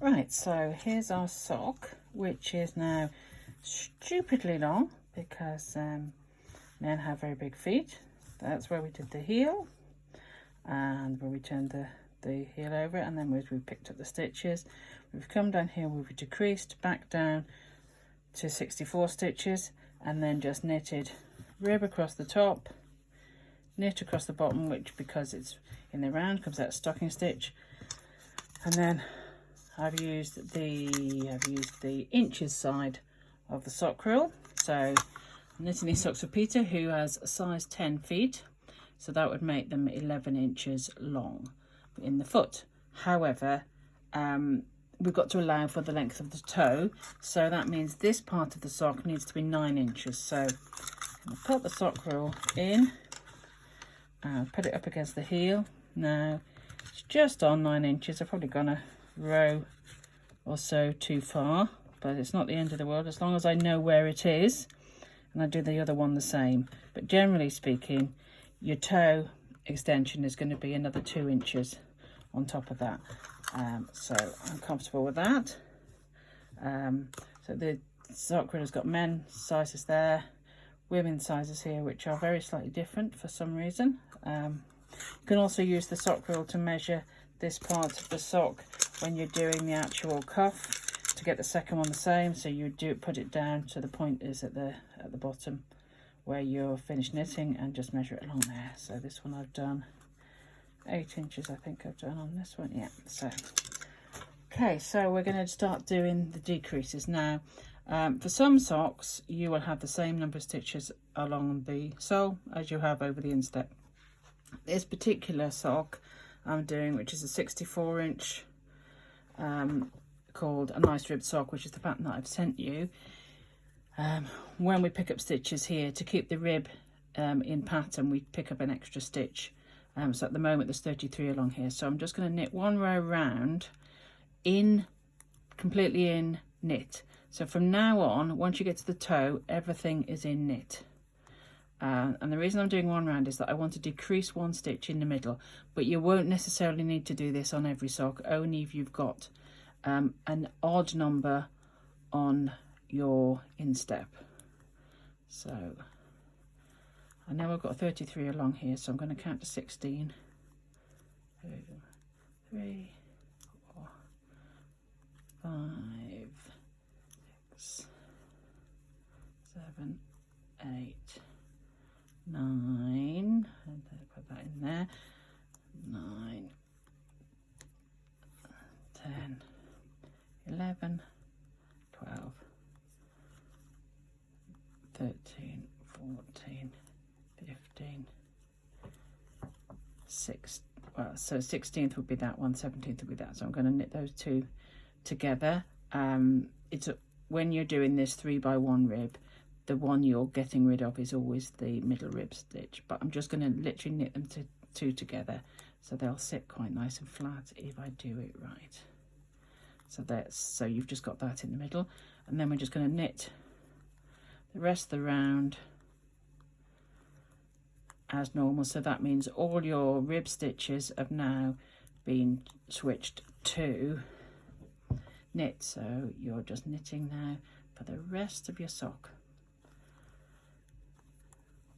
Right, so here's our sock, which is now stupidly long because men have very big feet. That's where we did the heel, and where we turned the heel over, and then we picked up the stitches. We've come down here, we've decreased back down to 64 stitches, and then just knitted rib across the top, knit across the bottom, which because it's in the round comes out stocking stitch, and then I've used the inches side of the sock rule. So I'm knitting these socks for Peter, who has a size 10 feet, so that would make them 11 inches long in the foot. However, we've got to allow for the length of the toe, so that means this part of the sock needs to be 9 inches. So I'll put the sock rule in, put it up against the heel. Now it's just on 9 inches. I've probably gone a row or so too far, but it's not the end of the world as long as I know where it is, and I do the other one the same. But generally speaking, your toe extension is going to be another 2 inches on top of that. So I'm comfortable with that. So the sock rule has got men's sizes there, women's sizes here, which are very slightly different for some reason. You can also use the sock rule to measure this part of the sock when you're doing the actual cuff to get the second one the same. So you put it down to the point is at the bottom where you're finished knitting, and just measure it along there. So this one I've done 8 inches, I think I've done on this one. Yeah. So okay, so we're going to start doing the decreases now. For some socks you will have the same number of stitches along the sole as you have over the instep. This particular sock I'm doing, which is a 64 inch, called a nice ribbed sock, which is the pattern that I've sent you. When we pick up stitches here, to keep the rib in pattern, we pick up an extra stitch. So at the moment there's 33 along here, so I'm just going to knit one row round in, completely in knit. So from now on, once you get to the toe, everything is in knit. And the reason I'm doing one round is that I want to decrease one stitch in the middle, but you won't necessarily need to do this on every sock, only if you've got an odd number on your instep. So I know I've got 33 along here, so I'm going to count to 16. 2, 3, 4, 5, 6, 7, 8, 9, and put that in there, 9, 10, 11, 12, 13, 14, 15, 6, well, so 16th would be that one, 17th would be that. So I'm going to knit those two together. When you're doing this 3x1 rib, the one you're getting rid of is always the middle rib stitch, but I'm just going to literally knit them two together so they'll sit quite nice and flat if I do it right. So you've just got that in the middle, and then we're just going to knit the rest of the round as normal. So that means all your rib stitches have now been switched to knit, so you're just knitting now for the rest of your sock,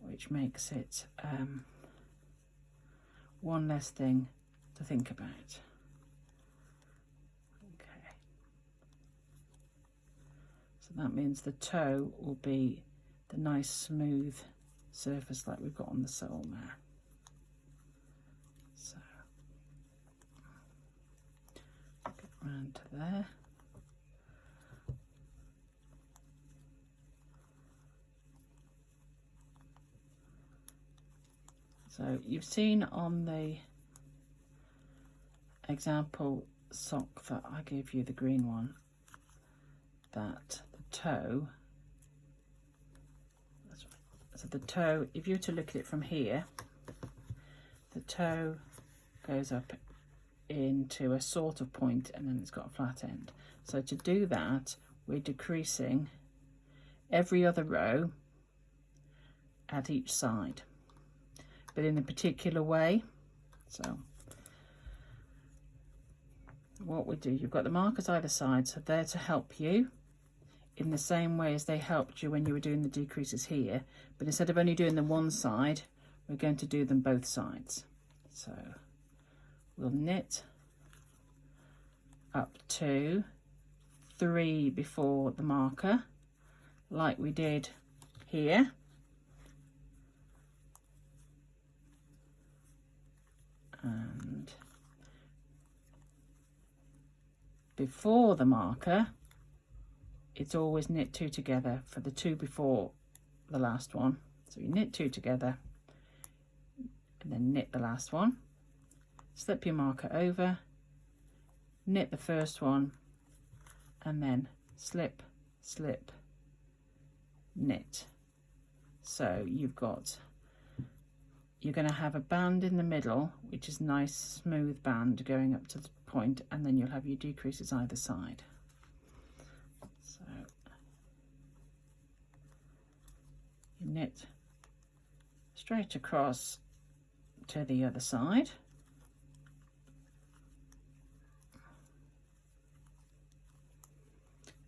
which makes it one less thing to think about. Okay, so that means the toe will be the nice smooth surface like we've got on the sole now. So get round to there. So you've seen on the example sock that I gave you, the green one, that the toe, so the toe, if you were to look at it from here, the toe goes up into a sort of point and then it's got a flat end. So to do that, we're decreasing every other row at each side, but in a particular way. So what we do, you've got the markers either side, so they're to help you in the same way as they helped you when you were doing the decreases here, but instead of only doing the one side, we're going to do them both sides. So we'll knit up to 3 before the marker, like we did here, and before the marker it's always knit 2 together for the 2 before the last one. So you knit 2 together and then knit the last one, slip your marker over, knit the first one, and then slip, slip, knit. So you're going to have a band in the middle, which is nice smooth band going up to the point, and then you'll have your decreases either side. So you knit straight across to the other side.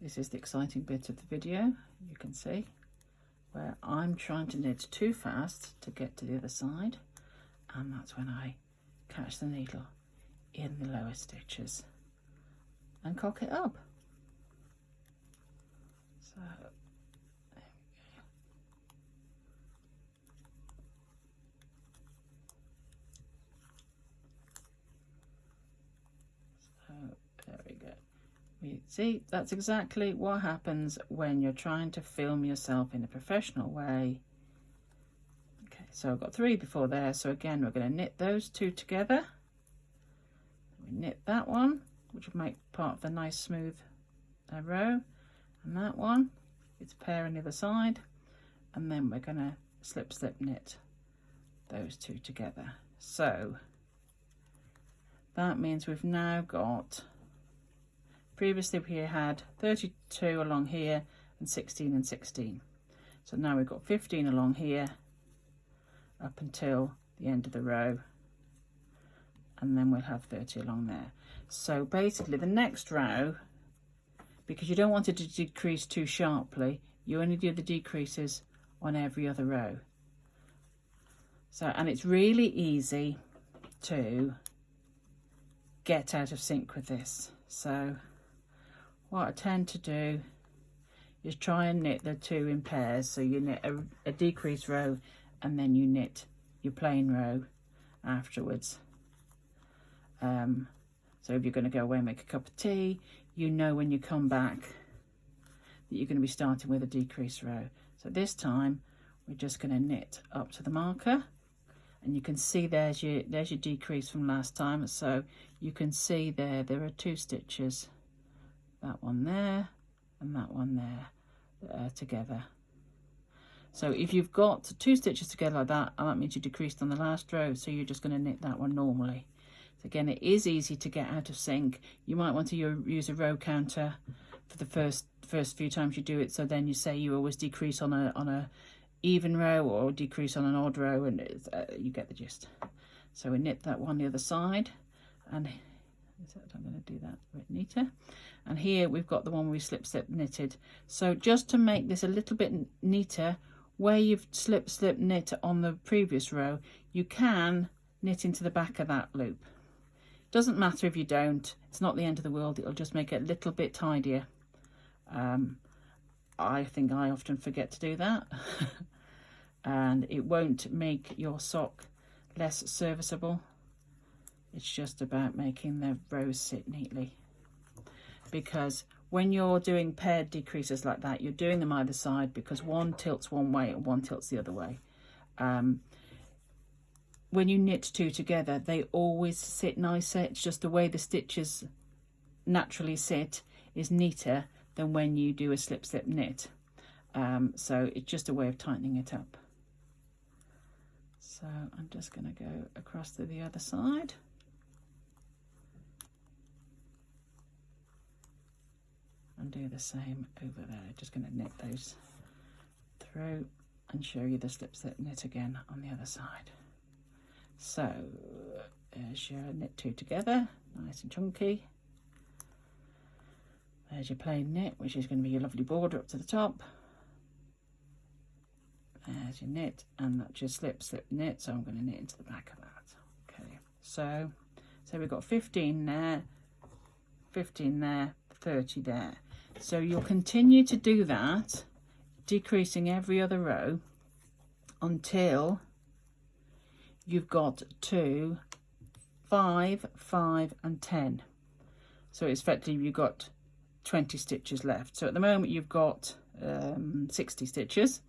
This is the exciting bit of the video, you can see, where I'm trying to knit too fast to get to the other side, and that's when I catch the needle in the lower stitches and cock it up. So there we go. So there we go. You see, that's exactly what happens when you're trying to film yourself in a professional way. Okay, so I've got 3 before there, so again we're going to knit those 2 together. We knit that one, which will make part of the nice smooth row, and that one, it's a pair on the other side, and then we're going to slip, slip, knit those 2 together. So that means we've now got, previously we had 32 along here and 16 and 16. So now we've got 15 along here up until the end of the row, and then we'll have 30 along there. So basically the next row, because you don't want it to decrease too sharply, you only do the decreases on every other row. So, and it's really easy to get out of sync with this. So what I tend to do is try and knit the 2 in pairs. So you knit a decrease row and then you knit your plain row afterwards. So if you're going to go away and make a cup of tea, you know when you come back that you're going to be starting with a decrease row. So this time we're just going to knit up to the marker, and you can see there's your decrease from last time. So you can see there are 2 stitches, that one there and that one there, together. So if you've got 2 stitches together like that, and that means you decreased on the last row, so you're just going to knit that one normally. So again, it is easy to get out of sync. You might want to use a row counter for the first few times you do it, so then you say you always decrease on a even row or decrease on an odd row, and you get the gist. So we knit that one the other side, and I'm going to do that a bit neater. And here we've got the one we slip knitted. So just to make this a little bit neater, where you've slip knit on the previous row, you can knit into the back of that loop. Doesn't matter if you don't, it's not the end of the world, it'll just make it a little bit tidier. I think I often forget to do that. And it won't make your sock less serviceable. It's just about making the rows sit neatly. Because when you're doing paired decreases like that, you're doing them either side, because one tilts one way and one tilts the other way. When you knit 2 together, they always sit nicer. It's just the way the stitches naturally sit is neater than when you do a slip knit. So it's just a way of tightening it up. So I'm just going to go across to the other side. And do the same over there. Just going to knit those through and show you the slip knit again on the other side. So there's your knit 2 together, nice and chunky. There's your plain knit, which is going to be your lovely border up to the top. There's your knit, and that's your slip, slip, knit. So I'm going to knit into the back of that. Okay, so we've got 15 there, 15 there, 30 there. So you'll continue to do that, decreasing every other row until you've got to 5, 5 and 10. So it's effectively you've got 20 stitches left. So at the moment you've got 60 stitches.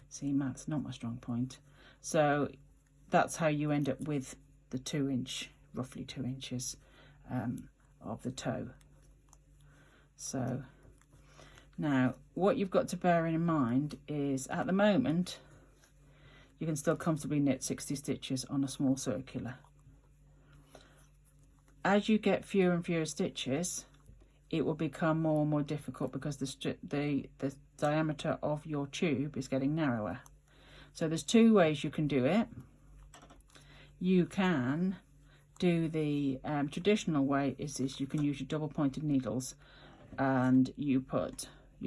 See, math's not my strong point. So that's how you end up with the 2 inch, roughly 2 inches of the toe. So now what you've got to bear in mind is at the moment you can still comfortably knit 60 stitches on a small circular. As you get fewer and fewer stitches, it will become more and more difficult because the diameter of your tube is getting narrower. So there's 2 ways you can do it. You can do the traditional way is you can use your double pointed needles, and you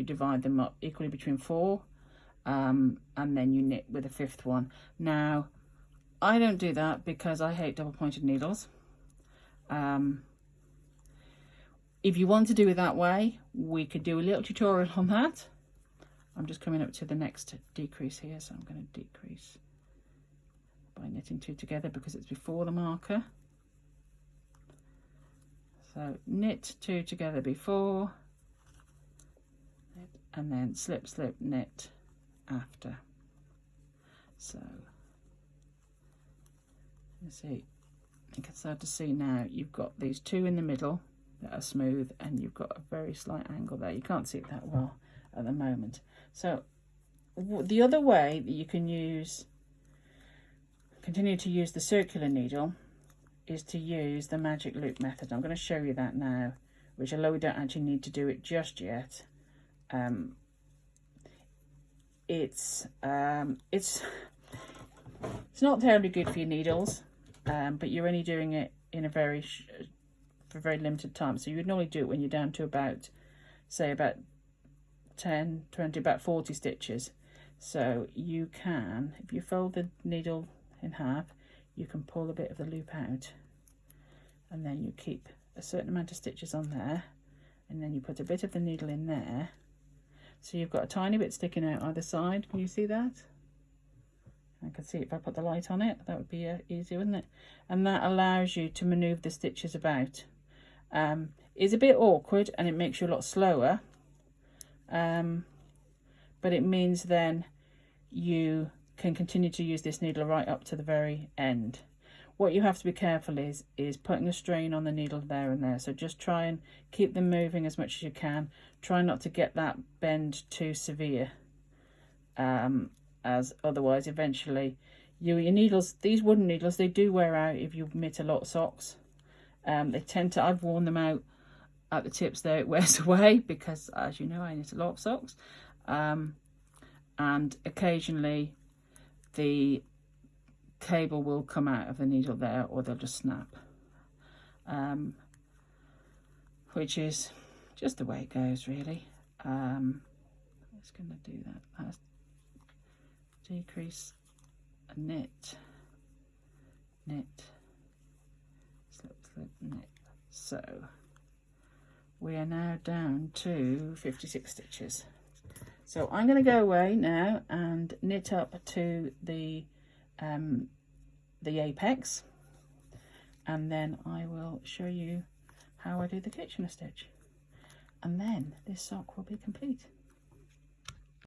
divide them up equally between 4, and then you knit with a 5th one. Now I don't do that because I hate double pointed needles. If you want to do it that way, we could do a little tutorial on that. I'm just coming up to the next decrease here, so I'm going to decrease by knitting 2 together because it's before the marker. So knit 2 together before, and then slip, slip, knit after. So you see, you can start to see now you've got these 2 in the middle that are smooth, and you've got a very slight angle there. You can't see it that well at the moment. So the other way that you can continue to use the circular needle is to use the magic loop method. I'm going to show you that now, which although we don't actually need to do it just yet, it's not terribly good for your needles, but you're only doing it in a very limited time. So you would normally do it when you're down to about, say, about 10, 20, about 40 stitches. So you can, if you fold the needle in half, you can pull a bit of the loop out, and then you keep a certain amount of stitches on there, and then you put a bit of the needle in there. So you've got a tiny bit sticking out either side. Can you see that? I can see it if I put the light on it. That would be easier, wouldn't it? And that allows you to manoeuvre the stitches about. It's a bit awkward and it makes you a lot slower, but it means then you can continue to use this needle right up to the very end. What you have to be careful is putting a strain on the needle there and there. So just try and keep them moving as much as you can. Try not to get that bend too severe, as otherwise eventually your needles, these wooden needles, they do wear out if you knit a lot of socks. They tend to, I've worn them out at the tips there, it wears away because, as you know, I knit a lot of socks, and occasionally the cable will come out of the needle there, or they'll just snap, which is just the way it goes, really. I'm just going to do that last decrease, a knit, knit, slip, slip, knit. So we are now down to 56 stitches. So I'm going to go away now and knit up to the apex, and then I will show you how I do the Kitchener stitch, and then this sock will be complete.